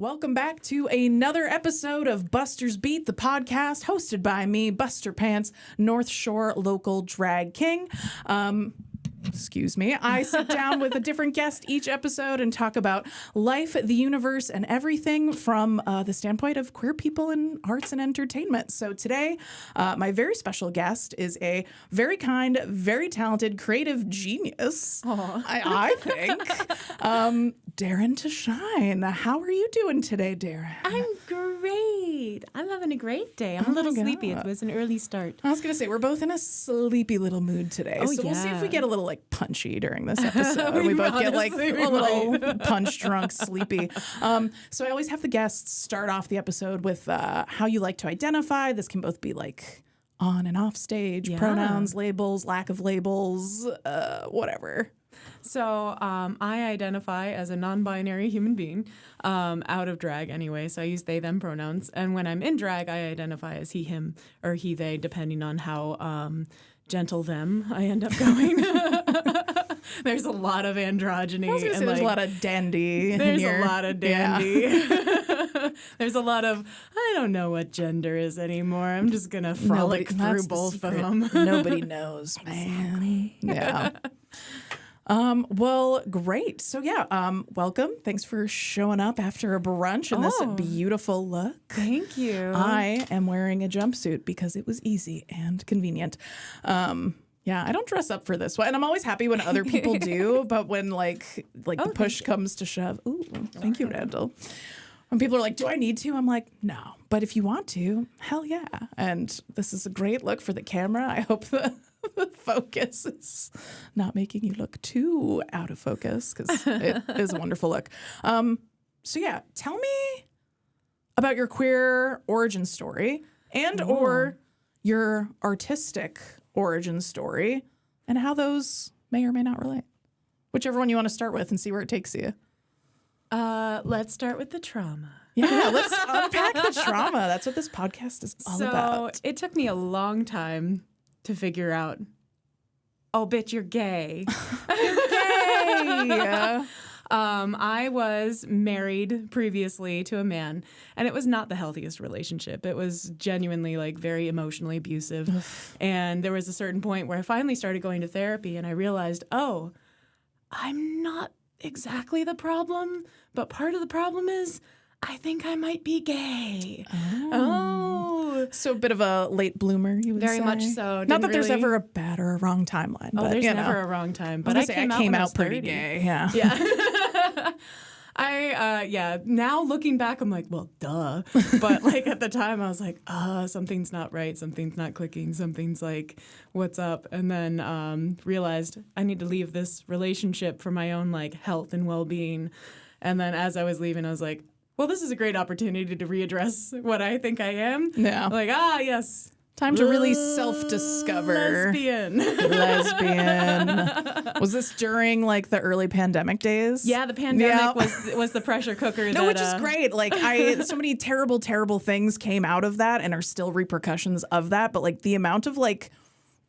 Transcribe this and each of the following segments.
Welcome back to another episode of Buster's Beat, the podcast hosted by me, Buster Pants, North Shore local drag king. Excuse me. I sit down with a different guest each episode and talk about life, the universe, and everything from the standpoint of queer people in arts and entertainment. So today, my very special guest is a very kind, very talented, creative genius, I think, Darren Tashine. How are you doing today, Darren? I'm great. I'm having a great day. I'm a little sleepy. It was an early start. I was going to say, we're both in a sleepy little mood today. So we'll see if we get a little like punchy during this episode. we both get like a little punch drunk, sleepy. So I always have the guests start off the episode with how you like to identify. This can both be like on and off stage, pronouns, labels, lack of labels, whatever. So I identify as a non-binary human being, out of drag anyway. So I use they, them pronouns. And when I'm in drag, I identify as he, him, or he, they, depending on how gentle them I end up going. There's a lot of androgyny. I was going to say there's a lot of dandy. There's a lot of dandy. Yeah. There's a lot of, I don't know what gender is anymore. I'm just going to frolic through both of them. Nobody knows, man. Exactly. Yeah. Well, great. So welcome. Thanks for showing up after a brunch in this beautiful look. Thank you. I am wearing a jumpsuit because it was easy and convenient. I don't dress up for this one. And I'm always happy when other people do, but when like the push comes to shove. Ooh, thank you, Randall. When people are like, do I need to? I'm like, no. But if you want to, hell yeah. And this is a great look for the camera. I hope the focus is not making you look too out of focus because it is a wonderful look. Tell me about your queer origin story and or your artistic origin story and how those may or may not relate. Whichever one you want to start with and see where it takes you. Let's start with the trauma. Yeah, let's unpack the trauma. That's what this podcast is all about. So it took me a long time to figure out, oh, bitch, you're gay. You're gay. I was married previously to a man, and it was not the healthiest relationship. It was genuinely like very emotionally abusive. And there was a certain point where I finally started going to therapy, and I realized, oh, I'm not exactly the problem, but part of the problem is I think I might be gay. Oh. So a bit of a late bloomer, you would say? Very much so. Not that there's ever a bad or a wrong timeline. Oh, but, there's never a wrong time. But I came out pretty gay. Yeah. Yeah. Now looking back, I'm like, well, duh. But like at the time, I was like, something's not right. Something's not clicking. Something's like, what's up? And then realized I need to leave this relationship for my own like health and well-being. And then as I was leaving, I was like, well, this is a great opportunity to readdress what I think I am. Yeah. Like, yes. Time to really self-discover. Lesbian. Was this during like the early pandemic days? Yeah, the pandemic was the pressure cooker. No, which is great. Like so many terrible, terrible things came out of that and are still repercussions of that. But like the amount of like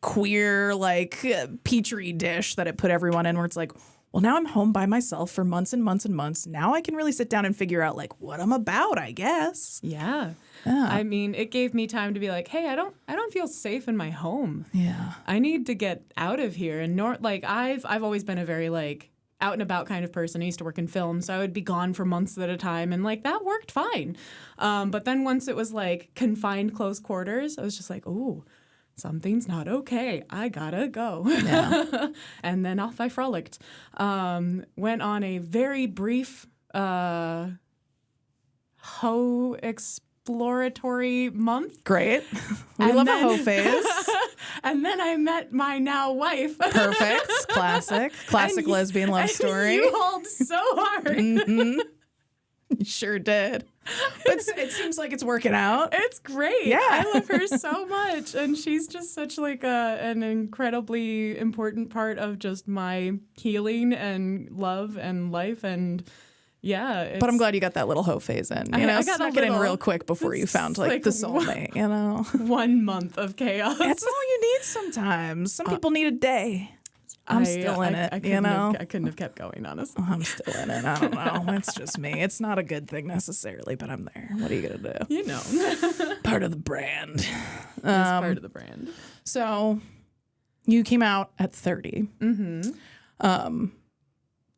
queer like petri dish that it put everyone in where it's like, well, now I'm home by myself for months and months and months. Now I can really sit down and figure out like what I'm about, I guess. Yeah. I mean, it gave me time to be like, hey, I don't feel safe in my home. Yeah. I need to get out of here. And I've always been a very like out and about kind of person. I used to work in film, so I would be gone for months at a time, and like that worked fine. But then once it was like confined close quarters, I was just like, ooh, something's not okay. I gotta go. Yeah. And then off I frolicked. Went on a very brief exploratory month. Great. We love a hoe phase. And then I met my now wife. Perfect. Classic lesbian love story. You hauled so hard. Mm-hmm. You sure did. But it seems like it's working out. It's great. Yeah. I love her so much. And she's just such like an incredibly important part of just my healing and love and life. And yeah. But I'm glad you got that little hoe phase in. You know, snuck it in real quick before you found like the soulmate, you know. 1 month of chaos. That's all you need sometimes. Some people need a day. I'm still in it, you know? I couldn't have kept going, honestly. I'm still in it. I don't know. It's just me. It's not a good thing necessarily, but I'm there. What are you going to do? You know. Part of the brand. It's part of the brand. So you came out at 30.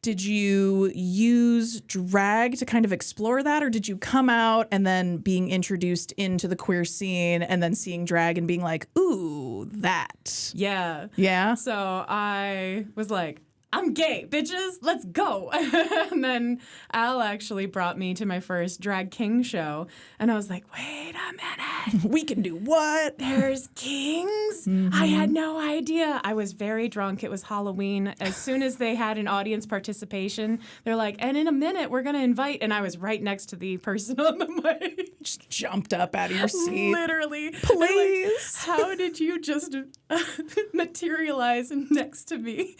Did you use drag to kind of explore that, or did you come out and then being introduced into the queer scene and then seeing drag and being like, ooh, that? Yeah. Yeah? So I was like, I'm gay, bitches, let's go. And then Al actually brought me to my first Drag King show. And I was like, wait a minute. We can do what? There's kings? I had no idea. I was very drunk. It was Halloween. As soon as they had an audience participation, they're like, and in a minute, we're going to invite. And I was right next to the person on the mic. Just jumped up out of your seat. Literally. Please. Like, how did you just materialize next to me?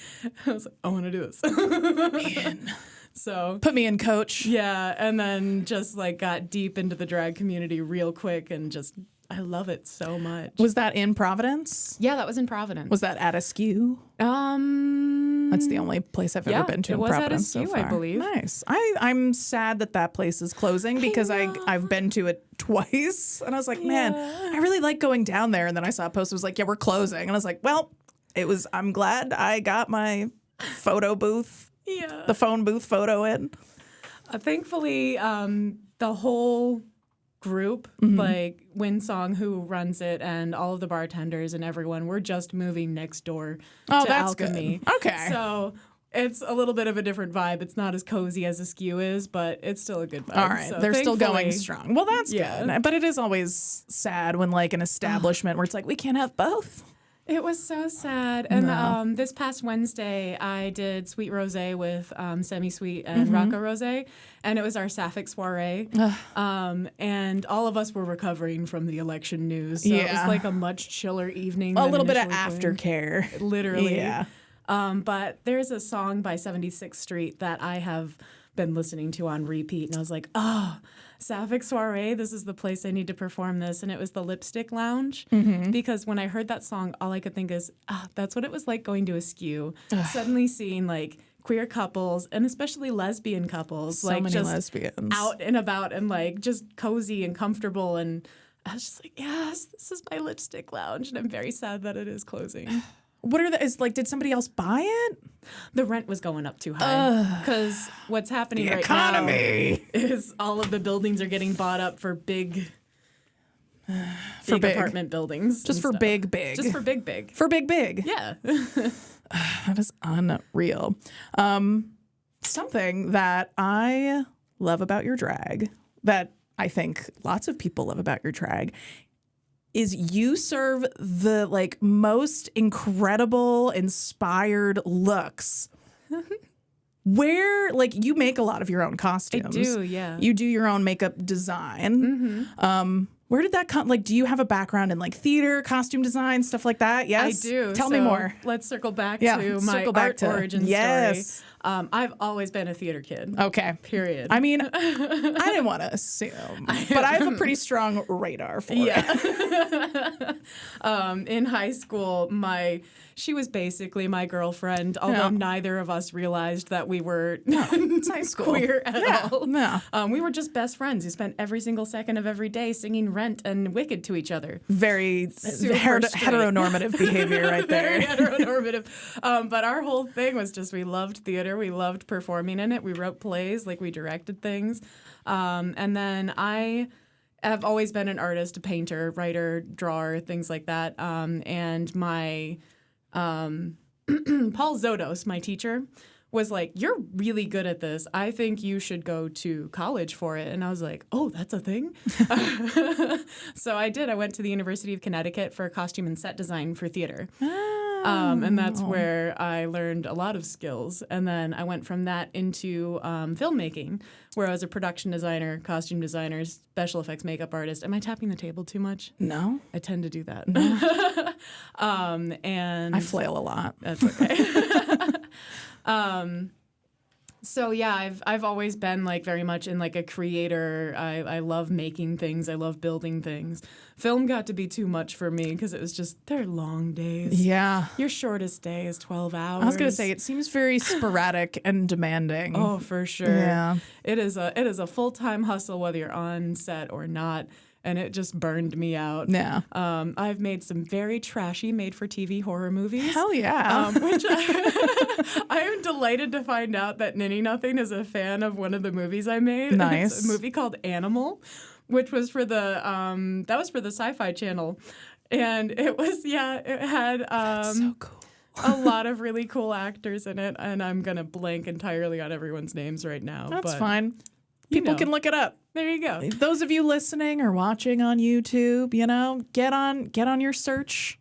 I was like, I want to do this. Man. So Put me in, coach. yeah, and then just like got deep into the drag community real quick and just I love it so much. Was that in Providence? Yeah, that was in Providence. Was that at Askew? That's the only place I've ever been to in Providence at Askew, so far. I believe. Nice. I'm sad that place is closing because I've been to it twice and I was like, man, I really like going down there. And then I saw a post that was like, yeah, we're closing. And I was like, well, I'm glad I got my photo booth, the phone booth photo in. Thankfully, the whole group, like Winsong, who runs it, and all of the bartenders and everyone, we're just moving next door to Alchemy. Good. Okay. So it's a little bit of a different vibe. It's not as cozy as Askew is, but it's still a good vibe. All right. So They're still going strong. Well, that's good. But it is always sad when like an establishment where it's like, we can't have both. It was so sad. And this past Wednesday, I did Sweet Rosé with Semi-Sweet and Rocco Rosé, and it was our Sapphic soiree. And all of us were recovering from the election news. So it was like a much chiller evening. A little bit of aftercare. Literally. Yeah. But there's a song by 76th Street that I have been listening to on repeat, and I was like, oh, Sapphic Soiree, this is the place I need to perform this. And it was the Lipstick Lounge, because when I heard that song, all I could think is, that's what it was like going to Askew. Suddenly seeing like queer couples and especially lesbian couples, So like many just lesbians out and about and like just cozy and comfortable. And I was just like, yes, this is my Lipstick Lounge. And I'm very sad that it is closing. What did somebody else buy it? The rent was going up too high because what's happening right now is all of the buildings are getting bought up for big apartment buildings. Just for big. Just for big. For big. Yeah. That is unreal. Something that I love about your drag, that I think lots of people love about your drag, is you serve the like most incredible, inspired looks. Where like you make a lot of your own costumes. I do, yeah. You do your own makeup design. Where did that come? Like, do you have a background in like theater, costume design, stuff like that? Yes, I do. Tell me more. Let's circle back to my art origin story. I've always been a theater kid. Okay. Period. I mean, I didn't want to assume, but I have a pretty strong radar for it. In high school, she was basically my girlfriend, although neither of us realized that we were high school. queer at all. No. We were just best friends who spent every single second of every day singing Rent and Wicked to each other. Very heteronormative behavior right there. Very heteronormative. But our whole thing was just we loved theater. We loved performing in it. We wrote plays, like we directed things. And then I have always been an artist, a painter, writer, drawer, things like that. And my Paul Zodos, my teacher, was like, you're really good at this. I think you should go to college for it. And I was like, oh, that's a thing? So I did. I went to the University of Connecticut for costume and set design for theater. And that's where I learned a lot of skills. And then I went from that into filmmaking, where I was a production designer, costume designer, special effects makeup artist. Am I tapping the table too much? No. I tend to do that. No. And I flail a lot. That's okay. So yeah, I've always been like very much in like a creator. I love making things. I love building things. Film got to be too much for me because it was just they're long days. Yeah. Your shortest day is 12 hours. I was gonna say it seems very sporadic and demanding. Oh, for sure. Yeah. It is a full-time hustle whether you're on set or not. And it just burned me out. Yeah. I've made some very trashy made-for-TV horror movies. Hell yeah. Which I am delighted to find out that Ninny Nothing is a fan of one of the movies I made. Nice. It's a movie called Animal, which was for the that was for the Sci-Fi Channel, and it had That's so cool. a lot of really cool actors in it, and I'm gonna blank entirely on everyone's names right now. That's but fine. People can look it up. There you go. Those of you listening or watching on YouTube, get on your search.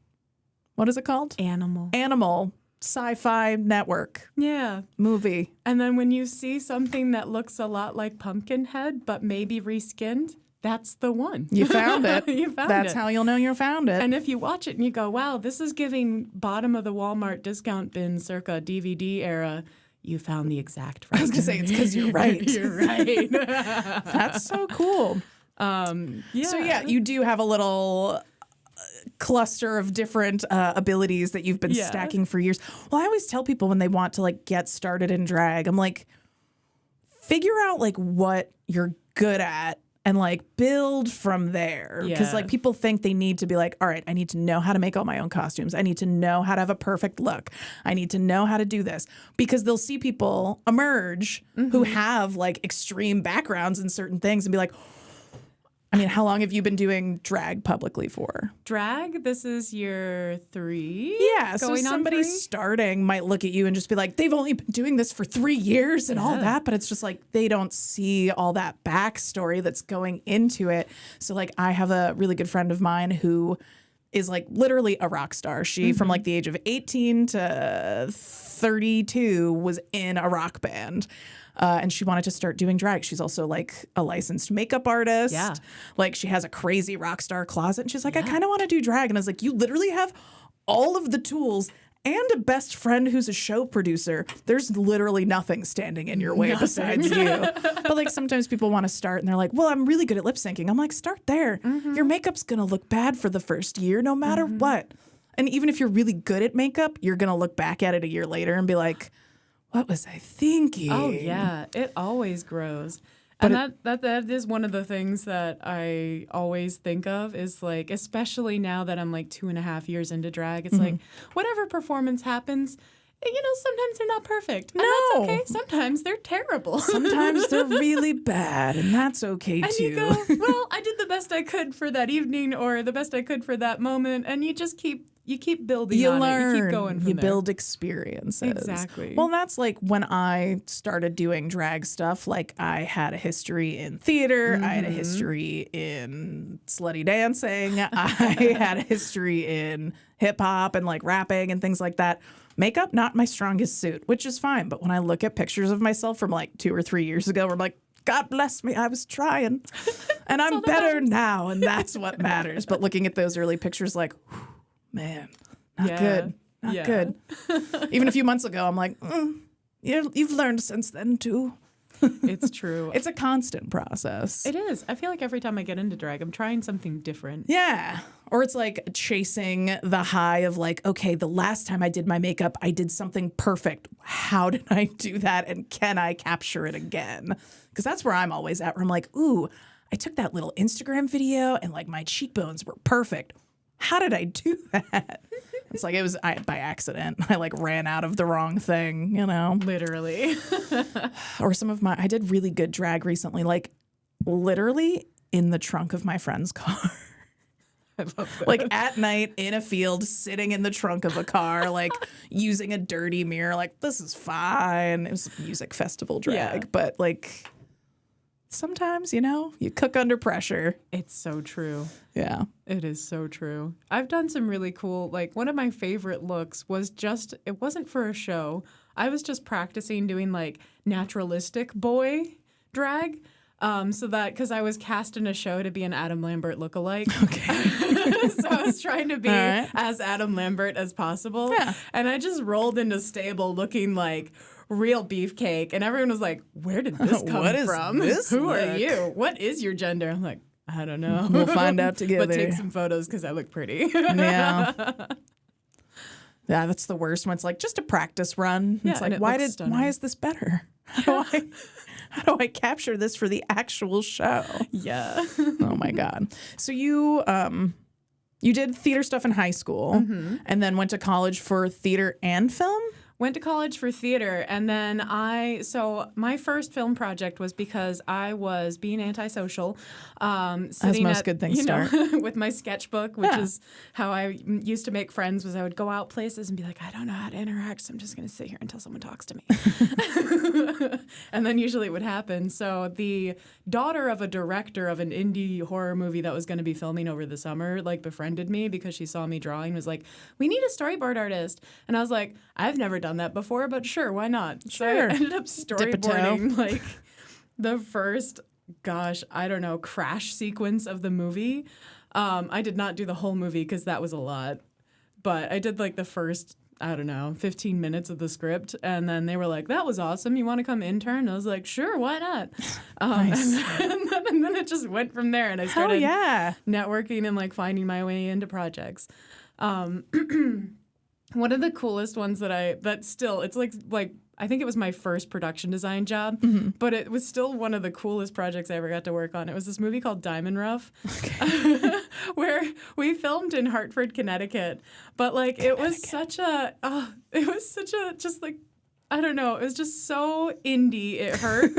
What is it called? Animal Sci-Fi Network Yeah. movie. And then when you see something that looks a lot like Pumpkinhead, but maybe reskinned, that's the one. You found it. That's how you'll know you found it. And if you watch it and you go, wow, this is giving bottom of the Walmart discount bin circa DVD era, you found the exact right. I was going to say, it's because you're right. You're right. That's so cool. Yeah. So, yeah, you do have a little cluster of different abilities that you've been stacking for years. Well, I always tell people when they want to, like, get started in drag, I'm like, figure out, like, what you're good at and like build from there. Because like people think they need to be like, all right, I need to know how to make all my own costumes. I need to know how to have a perfect look. I need to know how to do this. Because they'll see people emerge who have like extreme backgrounds in certain things and be like, I mean, how long have you been doing drag publicly for? Drag? This is year 3? Yeah, so somebody starting might look at you and just be like, they've only been doing this for 3 years and all that, but it's just like they don't see all that backstory that's going into it. So like I have a really good friend of mine who is like literally a rock star. She from like the age of 18 to 32 was in a rock band. And she wanted to start doing drag. She's also like a licensed makeup artist. Yeah. Like she has a crazy rock star closet. And she's like, I kind of want to do drag. And I was like, you literally have all of the tools and a best friend who's a show producer. There's literally nothing standing in your way besides you. But like sometimes people want to start and they're like, well, I'm really good at lip syncing. I'm like, start there. Your makeup's going to look bad for the first year no matter what. And even if you're really good at makeup, you're going to look back at it a year later and be like, what was I thinking? Oh, yeah. It always grows. And that is one of the things that I always think of is like, especially now that I'm like 2.5 years into drag, it's like whatever performance happens, you know, sometimes they're not perfect. And that's okay. Sometimes they're terrible. Sometimes they're really bad, and that's okay and too. You go, well, I did the best I could for that evening or the best I could for that moment, and you just keep building you on learn, it. You keep going from you there. build experiences. Exactly. Well, that's like when I started doing drag stuff, like I had a history in theater, I had a history in slutty dancing, I had a history in hip hop and like rapping and things like that. Makeup, not my strongest suit, which is fine. But when I look at pictures of myself from like 2 or 3 years ago, I'm like, God bless me, I was trying. And I'm better now, and that's what matters. But looking at those early pictures, like, whew, man, not good. Not good. Even a few months ago, I'm like, you've learned since then, too. It's true. It's a constant process. It is. I feel like every time I get into drag, I'm trying something different. Yeah. Or it's like chasing the high of like, okay, the last time I did my makeup, I did something perfect. How did I do that? And can I capture it again? Because that's where I'm always at, where I'm like, ooh, I took that little Instagram video and like my cheekbones were perfect. How did I do that? It's like it was by accident. I like ran out of the wrong thing, you know? Literally. Or I did really good drag recently, like literally in the trunk of my friend's car. I love that. Like at night in a field, sitting in the trunk of a car, like using a dirty mirror. Like, this is fine. It was a music festival drag. But like sometimes, you know, you cook under pressure. It's so true. Yeah. It is so true. I've done some really cool, like one of my favorite looks was it wasn't for a show. I was just practicing doing like naturalistic boy drag. So that, because I was cast in a show to be an Adam Lambert lookalike. Okay. So I was trying to be as Adam Lambert as possible. Yeah. And I just rolled into stable looking like real beefcake. And everyone was like, where did this come What is from? this Who are look? you? What is your gender? I'm like, I don't know. We'll find out together. But take some photos because I look pretty. Yeah. Yeah, that's the worst when it's like just a practice run. Yeah, It's and like, it looks stunning. why is this better? How do I capture this for the actual show? Yeah. Oh my God. So you did theater stuff in high school and then went to college for theater and film? Went to college for theater, and then so my first film project was because I was being antisocial, sitting most at, good things start. with my sketchbook, which is how I used to make friends. Was I would go out places and be like, I don't know how to interact, so I'm just going to sit here until someone talks to me, and then usually it would happen. So the daughter of a director of an indie horror movie that was going to be filming over the summer, like, befriended me because she saw me drawing. Was like, we need a storyboard artist, and I was like, I've never done that before, but sure, why not? So I ended up storyboarding like the first, I don't know, crash sequence of the movie. I did not do the whole movie because that was a lot, but I did like the first, I don't know, 15 minutes of the script, and then they were like, that was awesome, you want to come intern? I was like, sure, why not? Nice. and then it just went from there, and I started networking and like finding my way into projects. One of the coolest ones it's like I think it was my first production design job, but it was still one of the coolest projects I ever got to work on. It was this movie called Diamond Rough, where we filmed in Hartford, Connecticut. But like it was such a just like, I don't know, it was just so indie, it hurt.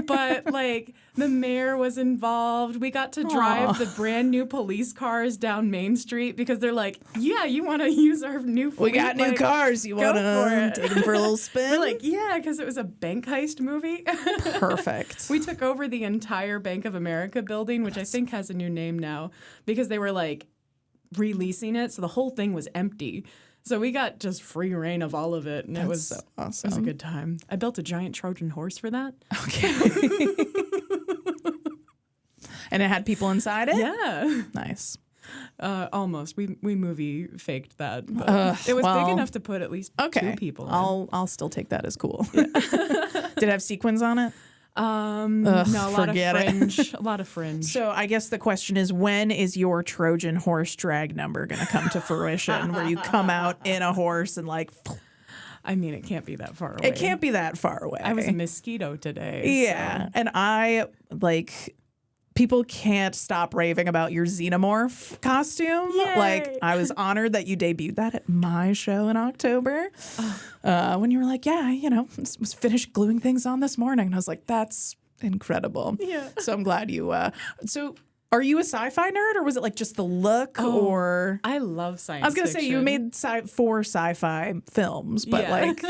But like the mayor was involved. We got to drive the brand new police cars down Main Street because they're like, yeah, you want to use our new fleet? We got new cars. You want to take them for a little spin? We're like, yeah, because it was a bank heist movie. Perfect. We took over the entire Bank of America building, which I think has a new name now, because they were like releasing it. So the whole thing was empty. So we got just free reign of all of it, and it was so awesome. It was a good time. I built a giant Trojan horse for that. Okay. And it had people inside it? Yeah. Nice. Almost. We movie faked that. But it was big enough to put at least 2 people in. I'll still take that as cool. Yeah. Did it have sequins on it? No, a lot of fringe. A lot of fringe. So I guess the question is, when is your Trojan horse drag number going to come to fruition, where you come out in a horse and like... I mean, it can't be that far away. It can't be that far away. I was a mosquito today. Yeah. So. And I, like... People can't stop raving about your Xenomorph costume. Yay. Like, I was honored that you debuted that at my show in October. When you were like, yeah, was finished gluing things on this morning. And I was like, that's incredible. Yeah. So I'm glad you, so are you a sci-fi nerd, or was it like just the look or? I love science I was going to say you made 4 sci-fi films, but like,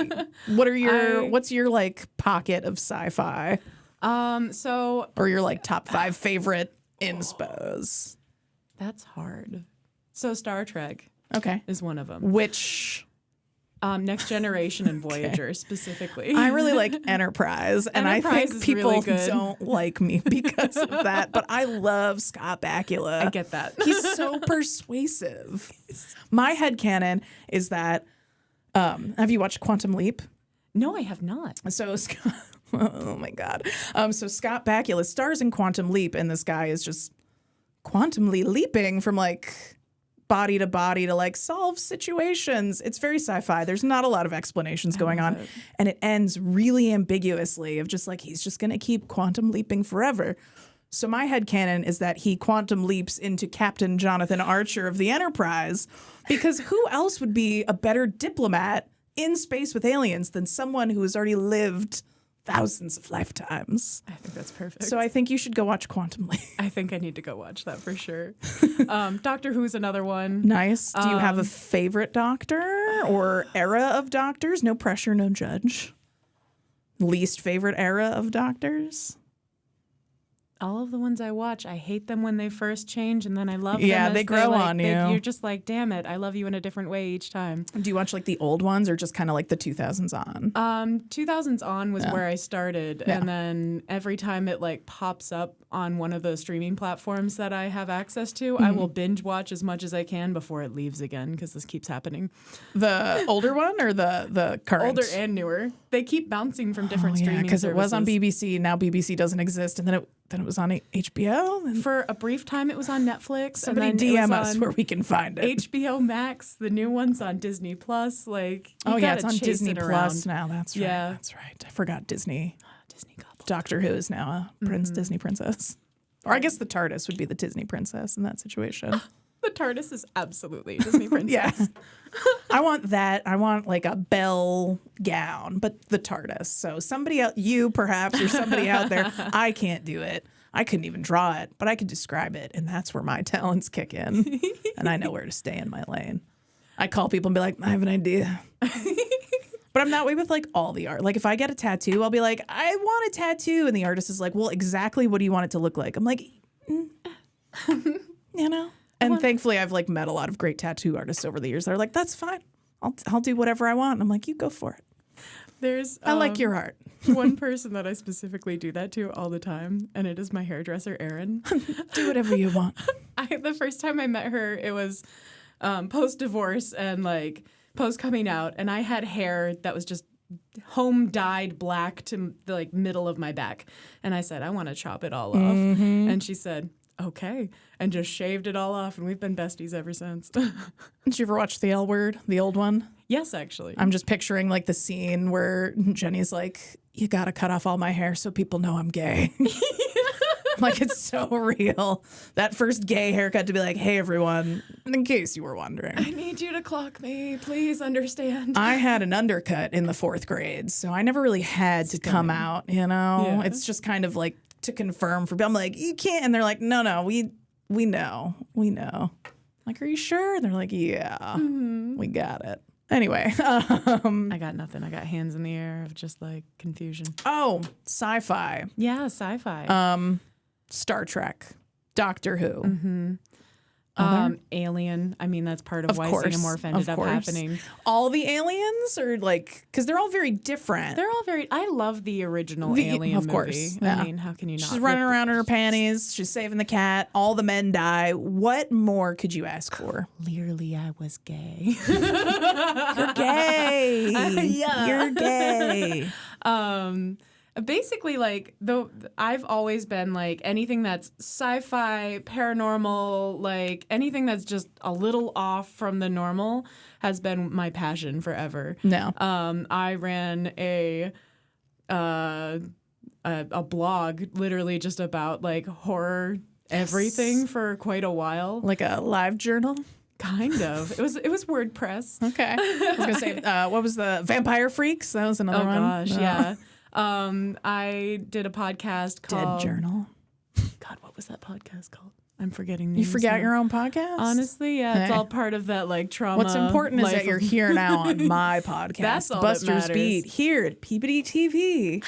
what's your like pocket of sci-fi? Or your like top 5 favorite inspos. That's hard. So Star Trek, is one of them. Which? Next Generation and Voyager specifically. I really like Enterprise, and I think people really don't like me because of that. But I love Scott Bakula. I get that. He's so persuasive. My headcanon is that. Have you watched Quantum Leap? No, I have not. So Scott. Oh my God. So Scott Bakula stars in Quantum Leap, and this guy is just quantumly leaping from like body to body to like solve situations. It's very sci-fi. There's not a lot of explanations going on. And it ends really ambiguously of just like, he's just going to keep quantum leaping forever. So my headcanon is that he quantum leaps into Captain Jonathan Archer of the Enterprise, because who else would be a better diplomat in space with aliens than someone who has already lived thousands of lifetimes. I think that's perfect. So I think you should go watch Quantum Leap. I think I need to go watch that for sure. Doctor Who's another one. Nice. Do you have a favorite Doctor or era of Doctors? No pressure, no judge. Least favorite era of Doctors? all of the ones I watch, I hate them when they first change, and then I love them. Yeah, as they grow on you. You're just like, damn it, I love you in a different way each time. Do you watch like the old ones or just kind of like the 2000s on? 2000s on was where I started, and then every time it like pops up on one of the streaming platforms that I have access to, I will binge watch as much as I can before it leaves again, because this keeps happening. The older one or the current? Older and newer. They keep bouncing from different streaming because services. it was on BBC. Now BBC doesn't exist, and then it was on HBO. And for a brief time, it was on Netflix. somebody and then DM us where we can find it. HBO Max, the new one's on Disney Plus. Like, it's on Disney it Plus now. That's right. Yeah. That's right. I forgot Disney. Disney couple. Doctor Who is now a Disney princess. Or I guess the TARDIS would be the Disney princess in that situation. The TARDIS is absolutely a Disney princess. Yeah. I want that. I want like a bell gown, but the TARDIS. So somebody else, you perhaps, or somebody out there, I can't do it. I couldn't even draw it, but I could describe it. And that's where my talents kick in. And I know where to stay in my lane. I call people and be like, I have an idea. But I'm that way with like all the art. Like if I get a tattoo, I'll be like, I want a tattoo. And the artist is like, well, exactly what do you want it to look like? I'm like, you know? And thankfully, I've like met a lot of great tattoo artists over the years that are like, that's fine. I'll do whatever I want. And I'm like, you go for it. There's I like your art. one person that I specifically do that to all the time, and it is my hairdresser, Erin. Do whatever you want. The first time I met her, it was post-divorce and like post-coming out, and I had hair that was just home dyed black to the like middle of my back. And I said, I want to chop it all off. And she said, okay, and just shaved it all off, and we've been besties ever since. Did you ever watch The L Word, the old one? Yes, actually. I'm just picturing like the scene where Jenny's like, you gotta cut off all my hair so people know I'm gay. Like it's so real. That first gay haircut to be like, hey everyone, in case you were wondering. I need you to clock me, please understand. I had an undercut in the 4th grade, so I never really had to come out, you know? Yeah. It's just kind of like to confirm for I'm like, you can't, and they're like, no, we know. Like, are you sure? And they're like, yeah, we got it. Anyway. I got nothing. I got hands in the air of just like confusion. Oh, sci-fi. Yeah, sci-fi. Star Trek, Doctor Who. Alien. I mean, that's part of why course, Xenomorph ended up happening. All the aliens are like, because they're all very different. They're all very. I love the original Alien of course, movie. yeah. I mean, how can you not? She's running around in her panties. She's saving the cat. All the men die. What more could you ask for? Clearly, I was gay. You're gay. Yeah. You're gay. Basically, like, I've always been like anything that's sci-fi, paranormal, like anything that's just a little off from the normal has been my passion forever. No. I ran a blog literally just about like horror everything for quite a while. Like a live journal? Kind of. It was WordPress. Okay. I was going to say, what was the Vampire Freaks? That was another one. Oh, gosh, yeah. I did a podcast called Dead Journal. God, what was that podcast called? I'm forgetting You names forgot now. your own podcast? Honestly, yeah. It's Hey. all part of that like trauma. What's important is life that you're of- here now on my podcast, That's all that Buster's matters. Beat, here at Peabody TV.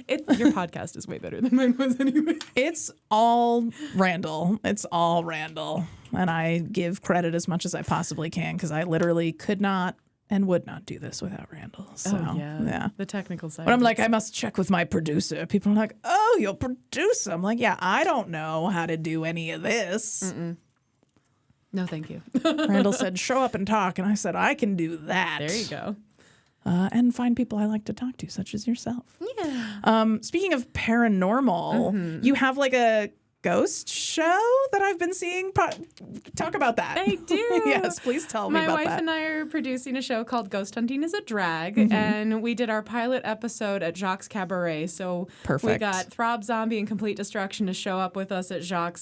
Your podcast is way better than mine was anyway. It's all Randall. It's all Randall. And I give credit as much as I possibly can because I literally could not and would not do this without Randall. So, yeah. The technical side. But I'm of like, it. I must check with my producer. People are like, oh, your producer. I'm like, yeah, I don't know how to do any of this. No, thank you. Randall said, show up and talk. And I said, I can do that. There you go. And find people I like to talk to, such as yourself. Yeah. Speaking of paranormal, you have like a ghost show that I've been seeing. Talk about that. I do. Yes, please tell me My about wife that. and I are producing a show called Ghost Hunting is a Drag, and we did our pilot episode at Jacques Cabaret. So we Perfect. got Throb Zombie and Complete Destruction to show up with us at Jacques.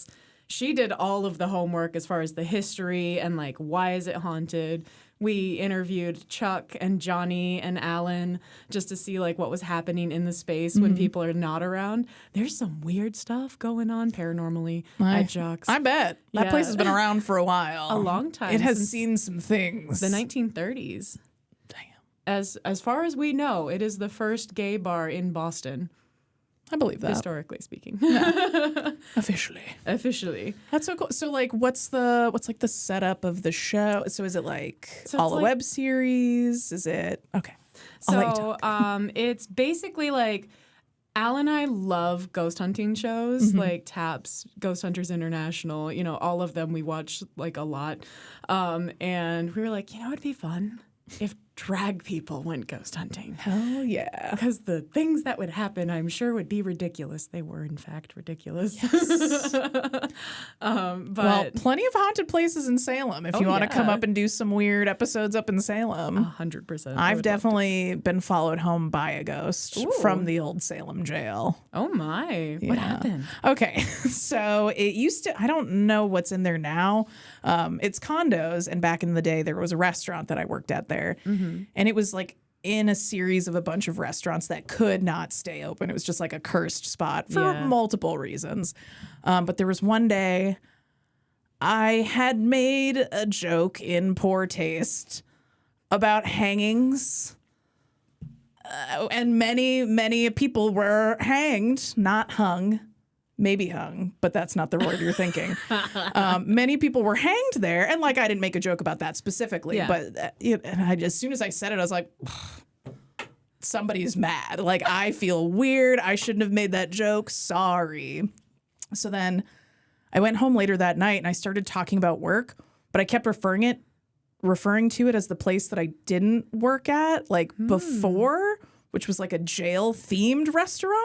She did all of the homework as far as the history and like why is it haunted. We interviewed Chuck and Johnny and Alan just to see like what was happening in the space when people are not around. There's some weird stuff going on paranormally at Jacques. I bet. That Yeah. place has been around for a while. A long time. It has since seen some things. the 1930s. Damn. As far as we know, it is the first gay bar in Boston. I believe that. Historically speaking. Officially. That's so cool. So like what's like the setup of the show? So is it like all a web series? Is it okay. So it's basically like Al and I love ghost hunting shows like TAPS, Ghost Hunters International, you know, all of them we watch like a lot. And we were like, you know, it'd be fun if drag people went ghost hunting. Hell yeah. Because the things that would happen, I'm sure, would be ridiculous. They were, in fact, ridiculous. Yes. Well, plenty of haunted places in Salem if you want to come up and do some weird episodes up in Salem. 100%. I've definitely been followed home by a ghost from the old Salem jail. Oh, my. What happened? Okay. So it used to, I don't know what's in there now. It's condos. And back in the day, there was a restaurant that I worked at there. And it was like in a series of a bunch of restaurants that could not stay open. It was just like a cursed spot for multiple reasons. But there was one day I had made a joke in poor taste about hangings. And many people were hanged, not hung. Maybe hung, but that's not the word you're thinking. Many people were hanged there, and like I didn't make a joke about that specifically, but and as soon as I said it, I was like, somebody's mad. Like I feel weird. I shouldn't have made that joke. Sorry. So then I went home later that night and I started talking about work, but I kept referring to it as the place that I didn't work at, like before, which was like a jail-themed restaurant.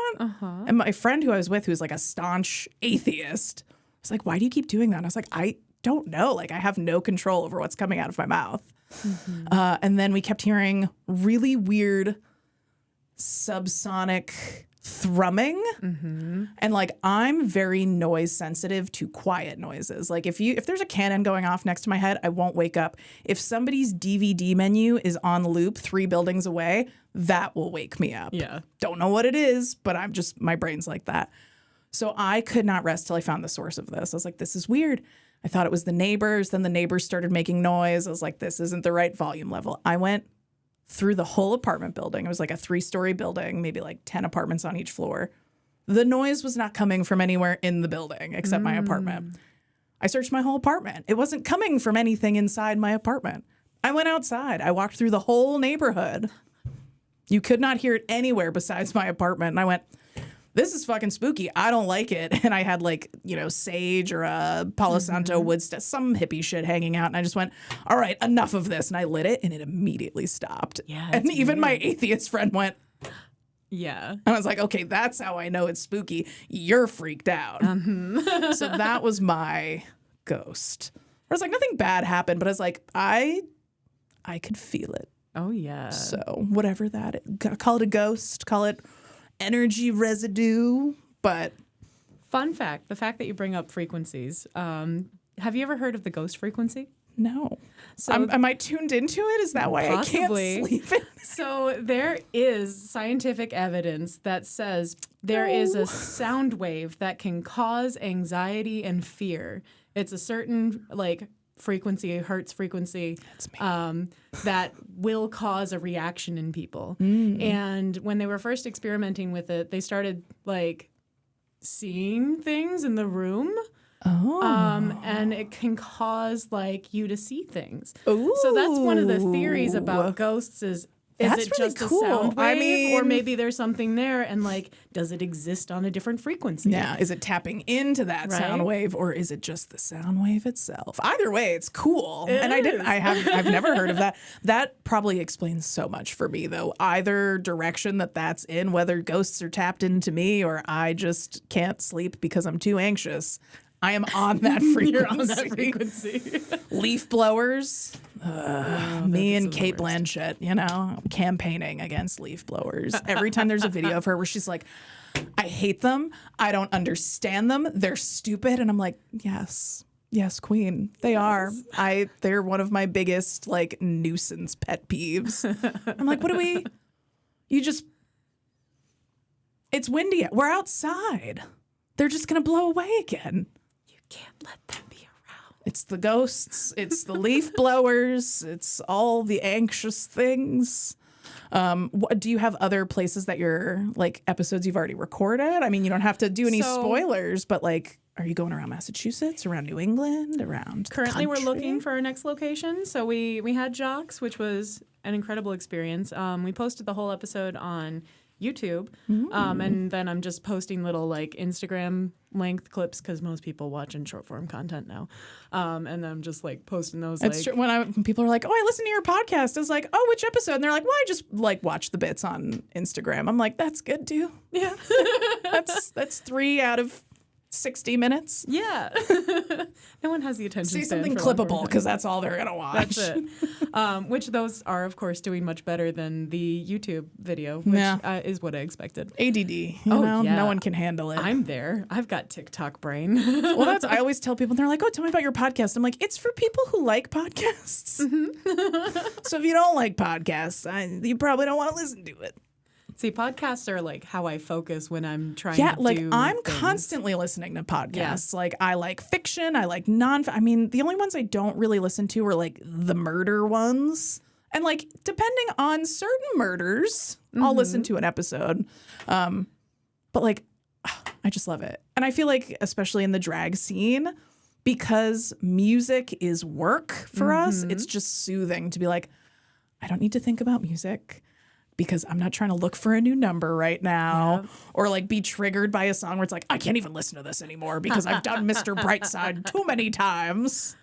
And my friend who I was with, who's like a staunch atheist, was like, why do you keep doing that? And I was like, I don't know. Like, I have no control over what's coming out of my mouth. And then we kept hearing really weird subsonic thrumming. And like, I'm very noise sensitive to quiet noises. Like if there's a cannon going off next to my head, I won't wake up. If somebody's DVD menu is on loop 3 buildings away, that will wake me up. Yeah. Don't know what it is, but my brain's like that. So I could not rest till I found the source of this. I was like, this is weird. I thought it was the neighbors. Then the neighbors started making noise. I was like, this isn't the right volume level. I went through the whole apartment building. It was like a 3-story building, maybe like 10 apartments on each floor. The noise was not coming from anywhere in the building except my apartment. I searched my whole apartment. It wasn't coming from anything inside my apartment. I went outside. I walked through the whole neighborhood. You could not hear it anywhere besides my apartment. And I went, this is fucking spooky. I don't like it. And I had like, sage or a Palo Santo wood stuff, some hippie shit hanging out. And I just went, all right, enough of this. And I lit it and it immediately stopped. Yeah. And even my atheist friend went, yeah. And I was like, okay, that's how I know it's spooky. You're freaked out. So that was my ghost. I was like, nothing bad happened, but I was like, I could feel it. Oh, yeah. So whatever that is, call it a ghost, call it energy residue, but... Fun fact, the fact that you bring up frequencies. Have you ever heard of the ghost frequency? No. So am I tuned into it? Is that why possibly. I can't sleep? So there is scientific evidence that says there is a sound wave that can cause anxiety and fear. It's a certain frequency, hertz frequency, that will cause a reaction in people. And when they were first experimenting with it, they started seeing things in the room. And it can cause you to see things. Ooh. So that's one of the theories about ghosts is That's it really just cool. a sound wave? I mean, or maybe there's something there and does it exist on a different frequency? Yeah. Is it tapping into that sound wave or is it just the sound wave itself? Either way, it's cool. I've never heard of that. That probably explains so much for me though. Either direction that's in, whether ghosts are tapped into me or I just can't sleep because I'm too anxious. I am on that frequency. You're on that frequency. Leaf blowers. Me and Kate Blanchett, campaigning against leaf blowers. Every time there's a video of her where she's like, I hate them. I don't understand them. They're stupid. And I'm like, yes, queen. They are. They're one of my biggest nuisance pet peeves. I'm like, it's windy. We're outside. They're just going to blow away again. Can't let them be around. It's the ghosts. It's the leaf blowers. It's all the anxious things. Do you have other places that you're like episodes you've already recorded? I mean, you don't have to do any spoilers, but like, are you going around Massachusetts, around New England, around the Currently, we're country? looking for our next location. So we had Jocks, which was an incredible experience. We posted the whole episode on YouTube, and then I'm just posting little like Instagram length clips because most people watch in short form content now, and then I'm just like posting those. It's true. When people are like, "Oh, I listen to your podcast," I was like, "Oh, which episode?" And they're like, "Well, I just like watch the bits on Instagram." I'm like, "That's good too." Yeah, that's 3 out of 60 minutes. Yeah. No one has the attention See span something for clippable because that's all they're gonna watch. That's it. Which those are, of course, doing much better than the YouTube video, which is what I expected. ADD, you know, no one can handle it. I'm there. I've got TikTok brain. Well, I always tell people, they're like, "Oh, tell me about your podcast." I'm like, it's for people who like podcasts. So if you don't like podcasts, you probably don't want to listen to it. See, podcasts are like how I focus when I'm trying to do I'm things. constantly listening to podcasts. Yeah. Like, I like fiction. I like I mean, the only ones I don't really listen to are like the murder ones. And like, depending on certain murders, I'll listen to an episode. But like, I just love it. And I feel like, especially in the drag scene, because music is work for us, it's just soothing to be like, I don't need to think about music, because I'm not trying to look for a new number right now, or like be triggered by a song where it's like, I can't even listen to this anymore because I've done Mr. Brightside too many times.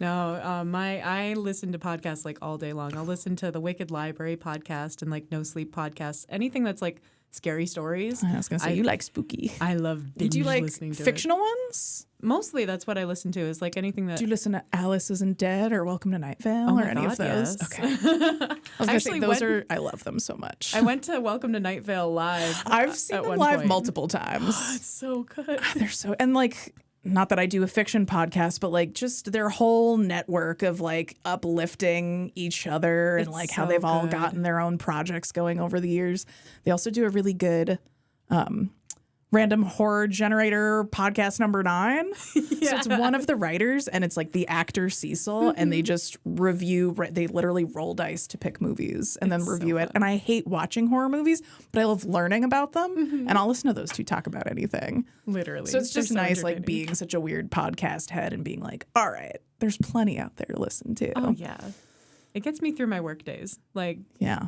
No, I listen to podcasts like all day long. I'll listen to the Wicked Library podcast and like No Sleep podcasts, anything that's like scary stories. I was gonna say, you like spooky. I love binge Do you like listening to fictional ones? Mostly that's what I listen to, is like anything that... Do you listen to Alice Isn't Dead or Welcome to Night Vale or any of those? Yes. Okay. I was gonna say, those are, I love them so much. I went to Welcome to Night Vale live. I've seen them live multiple times. Oh, it's so good. They're so, and like, not that I do a fiction podcast, but like just their whole network of like uplifting each other and like how they've all gotten their own projects going over the years. They also do a really good random horror generator podcast number 9. So it's one of the writers and it's like the actor Cecil, and they just they literally roll dice to pick movies and then review it. And I hate watching horror movies, but I love learning about them, and I'll listen to those two talk about anything. Literally. So it's just nice like being such a weird podcast head and being like, all right, there's plenty out there to listen to. Oh yeah. It gets me through my work days. Like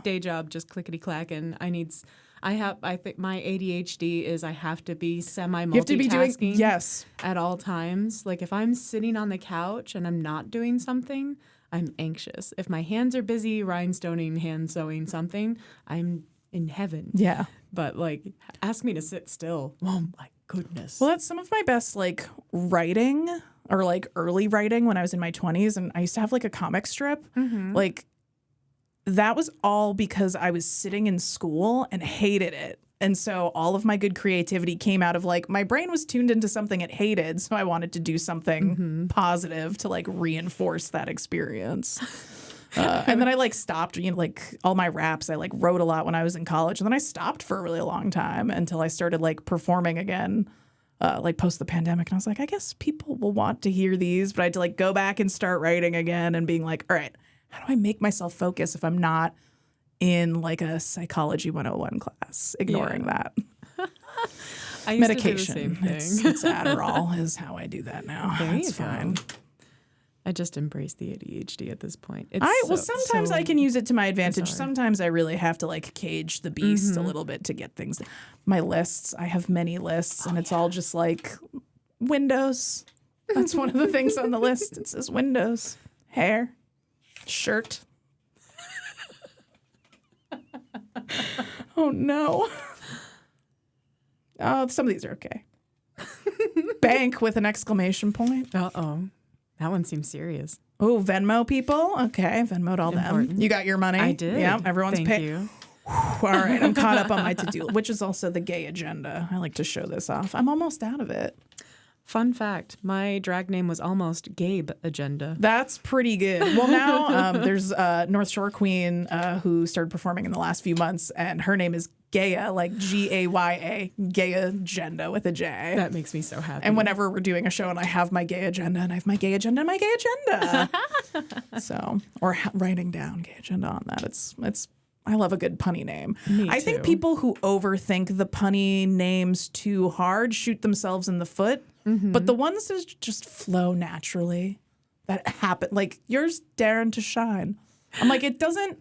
day job, just clickety clack, and I think my ADHD is I have to be semi-multitasking. You have to be doing, at all times. Like if I'm sitting on the couch and I'm not doing something, I'm anxious. If my hands are busy rhinestoning, hand sewing something, I'm in heaven. Yeah. But like, ask me to sit still. Oh my goodness. Well, that's some of my best like writing, or like early writing when I was in my 20s, and I used to have like a comic strip. Like, that was all because I was sitting in school and hated it. And so all of my good creativity came out of like, my brain was tuned into something it hated. So I wanted to do something positive to like reinforce that experience. And then I like stopped, like all my raps, I like wrote a lot when I was in college. And then I stopped for a really long time until I started like performing again, like post the pandemic. And I was like, I guess people will want to hear these, but I had to like go back and start writing again and being like, all right, how do I make myself focus if I'm not in like a psychology 101 class? Ignoring that. I used Medication. To do the same thing. It's Adderall is how I do that now. That's fine. I just embrace the ADHD at this point. Sometimes I can use it to my advantage. Bizarre. Sometimes I really have to like cage the beast a little bit to get things. My lists, I have many lists, and it's all just like windows. That's one of the things on the list. It says windows, hair, shirt. Oh no. Oh, some of these are okay. Bank with an exclamation point. Uh-oh. That one seems serious. Oh, Venmo people? Okay, Venmo'd all them. You got your money? I did. Yeah, everyone's paid. Thank you. All right, I'm caught up on my to-do, which is also the gay agenda. I like to show this off. I'm almost out of it. Fun fact, my drag name was almost Gabe Agenda. That's pretty good. Well, now there's North Shore Queen who started performing in the last few months, and her name is Gaya, like Gaya, Gaya Agenda with a J. That makes me so happy. And whenever we're doing a show and I have my gay agenda and I have my gay agenda and my gay agenda. So, or writing down gay agenda on that. It's I love a good punny name. I think too. people who overthink the punny names too hard shoot themselves in the foot. But the ones that just flow naturally, that happen, like yours, Darren Tashine. I'm like, it doesn't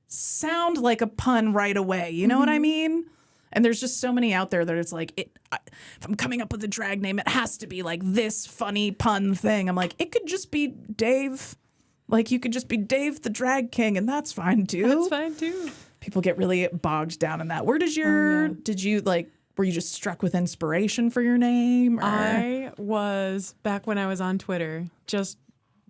sound like a pun right away. You know what I mean? And there's just so many out there that it's like, if I'm coming up with a drag name, it has to be like this funny pun thing. I'm like, it could just be Dave. Like, you could just be Dave the Drag King, and that's fine, too. That's fine, too. People get really bogged down in that. Where did were you just struck with inspiration for your name? Or? I was, back when I was on Twitter, just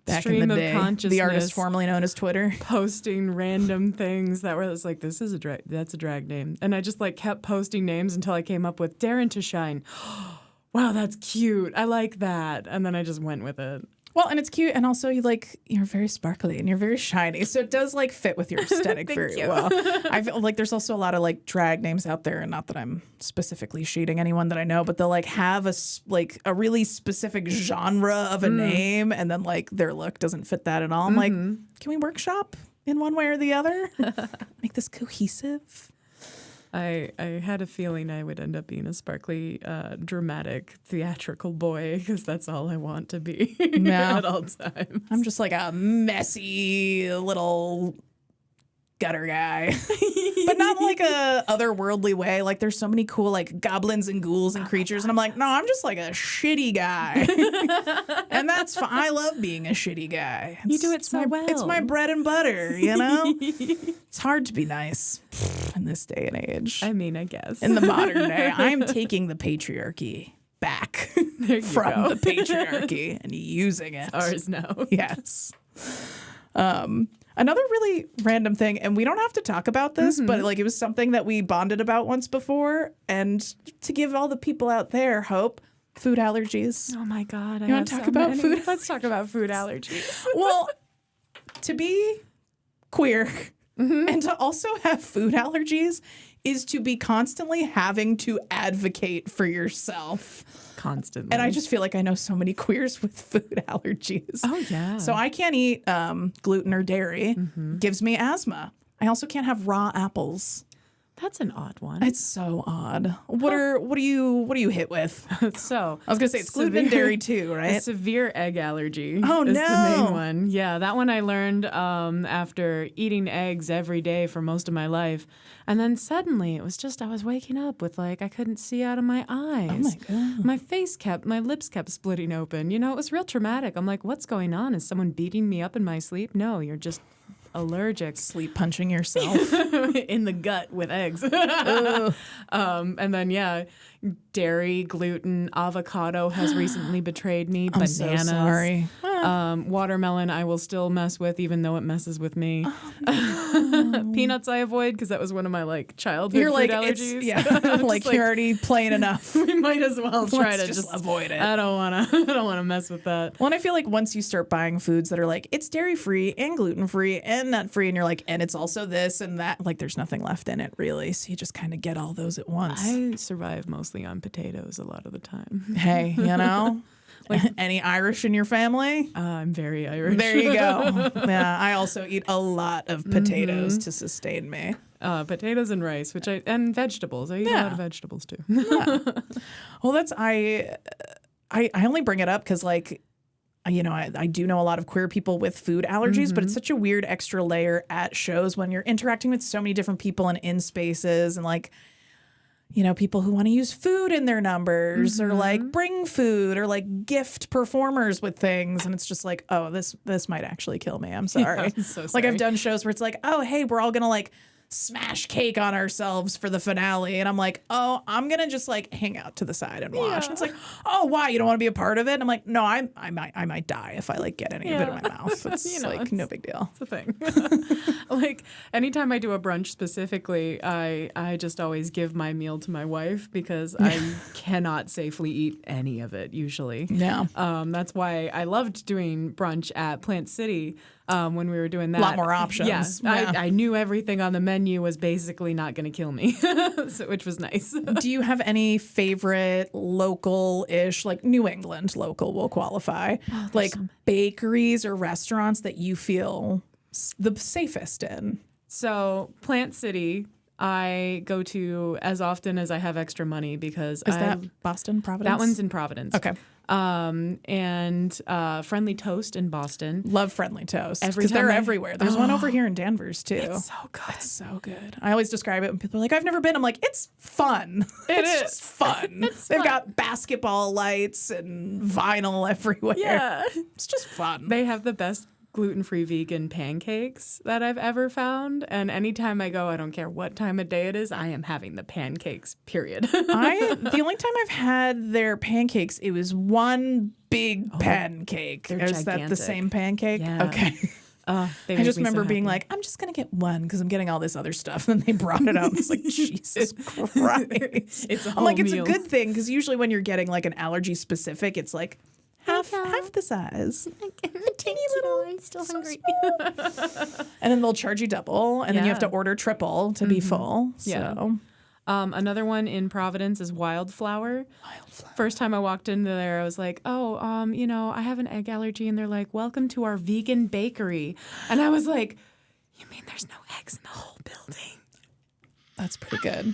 Back stream in the of day, consciousness. the artist formerly known as Twitter. Posting random things that were like, this is that's a drag name. And I just like kept posting names until I came up with Darren Tashine. Wow, that's cute. I like that. And then I just went with it. Well, and it's cute, and also you're very sparkly and you're very shiny, so it does like fit with your aesthetic very well. I feel like there's also a lot of like drag names out there, and not that I'm specifically shading anyone that I know, but they'll like have a really specific genre of a name, and then like their look doesn't fit that at all. I'm like, can we workshop in one way or the other? Make this cohesive. I had a feeling I would end up being a sparkly, dramatic, theatrical boy, because that's all I want to be at all times. I'm just like a messy little gutter guy, but not like a otherworldly way. Like there's so many cool like goblins and ghouls and creatures, and I'm like, no, I'm just like a shitty guy, and that's fine. I love being a shitty guy. You do it so well. It's my bread and butter, you know. It's hard to be nice in this day and age. I mean, I guess in the modern day, I'm taking the patriarchy back from the patriarchy and using it. It's ours now. Yes. Another really random thing, and we don't have to talk about this, but like it was something that we bonded about once before, and to give all the people out there hope, food allergies. Oh my God. You want to talk about food? Let's talk about food allergies. Well, to be queer and to also have food allergies is to be constantly having to advocate for yourself. Constantly. And I just feel like I know so many queers with food allergies. Oh, yeah. So I can't eat gluten or dairy. Gives me asthma. I also can't have raw apples. That's an odd one. It's so odd. What are you hit with? So I was gonna say it's gluten and dairy too, a right? severe egg allergy. Oh, is no. the main one. Yeah, that one I learned after eating eggs every day for most of my life, and then suddenly it was just I was waking up with like I couldn't see out of my eyes. Oh my God. My lips kept splitting open. You know, it was real traumatic. I'm like, what's going on? Is someone beating me up in my sleep? No, you're just allergic. Sleep punching yourself in the gut with eggs. And then, yeah, dairy, gluten, avocado has recently betrayed me. I'm Bananas. so sorry. Watermelon I will still mess with even though it messes with me. Peanuts I avoid because that was one of my like childhood You're food like allergies. like you're already playing enough. We might as well try Let's to just avoid it. I don't wanna mess with that. Well, and I feel like once you start buying foods that are like it's dairy free and gluten free and nut free, and you're like, and it's also this and that, like there's nothing left in it really. So you just kind of get all those at once. I survive mostly on potatoes a lot of the time. Hey, you know. Like, any Irish in your family? I'm very Irish. There you go. Yeah, I also eat a lot of potatoes to sustain me. Potatoes and rice, and vegetables. I eat a lot of vegetables too. Yeah. Well, that's I only bring it up because like, you know, I do know a lot of queer people with food allergies, but it's such a weird extra layer at shows when you're interacting with so many different people and in spaces and like, you know, people who want to use food in their numbers or like bring food or like gift performers with things. And it's just like, oh, this might actually kill me. I'm sorry. Yeah, I'm so sorry. Like I've done shows where it's like, oh, hey, we're all going to like smash cake on ourselves for the finale. And I'm like, oh, I'm going to just like hang out to the side and watch. And it's like, oh, why? You don't want to be a part of it? And I'm like, no, I might die if I like get any of it in my mouth. It's You know, like no big deal. It's a thing. Like anytime I do a brunch specifically, I just always give my meal to my wife because I cannot safely eat any of it usually. Yeah. That's why I loved doing brunch at Plant City. When we were doing that. A lot more options. Yeah. I knew everything on the menu was basically not going to kill me, which was nice. Do you have any favorite local-ish, like New England local will qualify, like bakeries or restaurants that you feel the safest in? So Plant City, I go to as often as I have extra money because Is that Boston, Providence? That one's in Providence. Okay. And Friendly Toast in Boston. Love Friendly Toast. Every Because time they're everywhere. There's one over here in Danvers, too. It's so good. It's so good. I always describe it when people are like, I've never been. I'm like, it's fun. It's just fun. They've got basketball lights and vinyl everywhere. Yeah. It's just fun. They have the best gluten-free vegan pancakes that I've ever found. And anytime I go, I don't care what time of day it is, I am having the pancakes, period. The only time I've had their pancakes, it was one big pancake. Is that the same pancake? Yeah. Okay. I just remember being like, I'm just going to get one because I'm getting all this other stuff. And then they brought it out. And I was like, Jesus Christ. It's a I'm whole like, meal. it's a good thing because usually when you're getting like an allergy specific, it's like half the size. Teeny little, I'm still hungry. And then they'll charge you double. And then you have to order triple to be full. Yeah. So. Another one in Providence is Wildflower. First time I walked into there, I was like, oh, I have an egg allergy. And they're like, welcome to our vegan bakery. And I was like, you mean there's no eggs in the whole building? That's pretty good.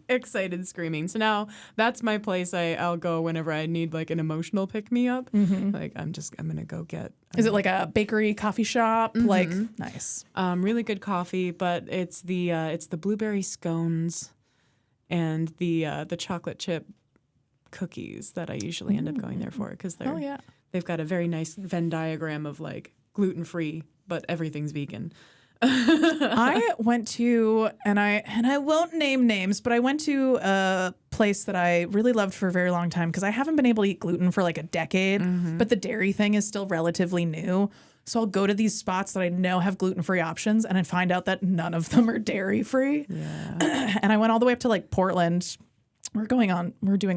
Excited screaming. So now that's my place I'll go whenever I need like an emotional pick-me-up. Like I'm going to go get. Is it like a bakery coffee shop? Like, nice. Really good coffee, but it's the blueberry scones and the chocolate chip cookies that I usually end up going there for because they've got a very nice Venn diagram of like gluten-free, but everything's vegan. I went to, and I won't name names, but I went to a place that I really loved for a very long time because I haven't been able to eat gluten for like a decade, but the dairy thing is still relatively new. So I'll go to these spots that I know have gluten-free options and I find out that none of them are dairy-free. Yeah. And I went all the way up to like Portland. We're doing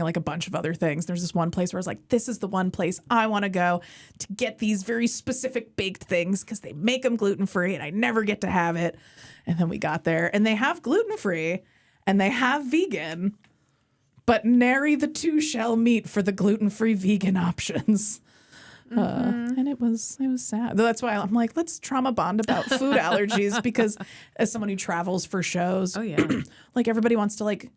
like a bunch of other things. There's this one place where I was like, this is the one place I want to go to get these very specific baked things because they make them gluten-free and I never get to have it. And then we got there and they have gluten-free and they have vegan, but nary the two shall meet for the gluten-free vegan options. And it was sad. That's why I'm like, let's trauma bond about food allergies because as someone who travels for shows, like everybody wants to like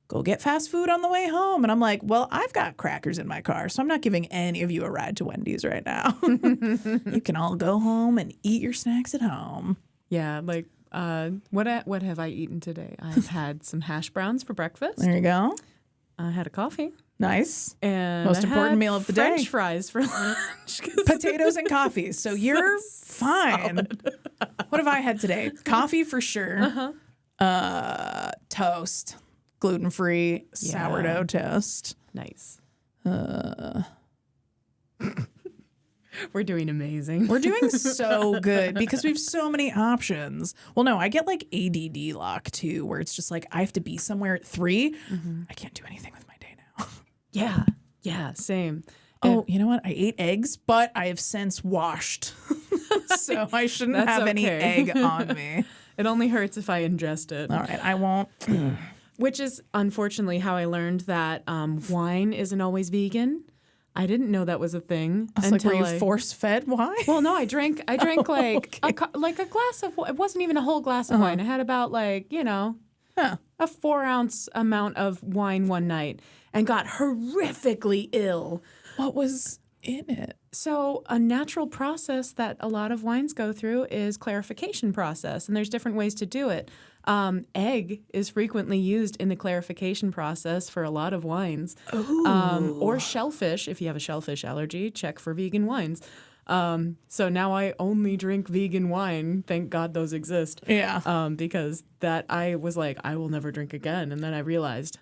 go get fast food on the way home. And I'm like, well, I've got crackers in my car, so I'm not giving any of you a ride to Wendy's right now. You can all go home and eat your snacks at home. Yeah, like what have I eaten today? I've had some hash browns for breakfast. There you go. I had a coffee. Nice. And most important meal of the day. French fries for lunch. Potatoes and coffee. So you're fine. What have I had today? Coffee for sure. Toast. Gluten-free sourdough toast. Nice. We're doing amazing. We're doing so good because we have so many options. Well, no, I get like ADD lock too, where it's just like I have to be somewhere at 3. I can't do anything with my day now. Yeah, same. Oh, you know what? I ate eggs, but I have since washed. So I shouldn't have any egg on me. It only hurts if I ingest it. All right, I won't. Which is unfortunately how I learned that wine isn't always vegan. I didn't know that was a thing. Until were you force-fed wine? Well, no, I drank like a glass of. It wasn't even a whole glass of wine. I had about a 4-ounce amount of wine one night and got horrifically ill. What was in it? So a natural process that a lot of wines go through is clarification process, and there's different ways to do it. Egg is frequently used in the clarification process for a lot of wines. Or shellfish. If you have a shellfish allergy, check for vegan wines. So now I only drink vegan wine. Thank God those exist. Yeah. Because that I was like, I will never drink again. And then I realized,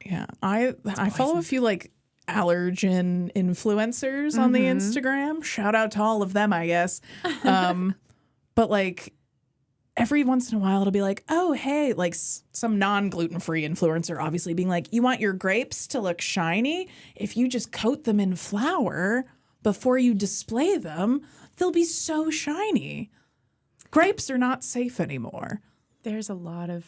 yeah. I follow a few like allergen influencers on the Instagram. Shout out to all of them, I guess. But like every once in a while it'll be like, oh, hey, like some non-gluten-free influencer obviously being like, you want your grapes to look shiny? If you just coat them in flour before you display them, they'll be so shiny. Grapes are not safe anymore. There's a lot of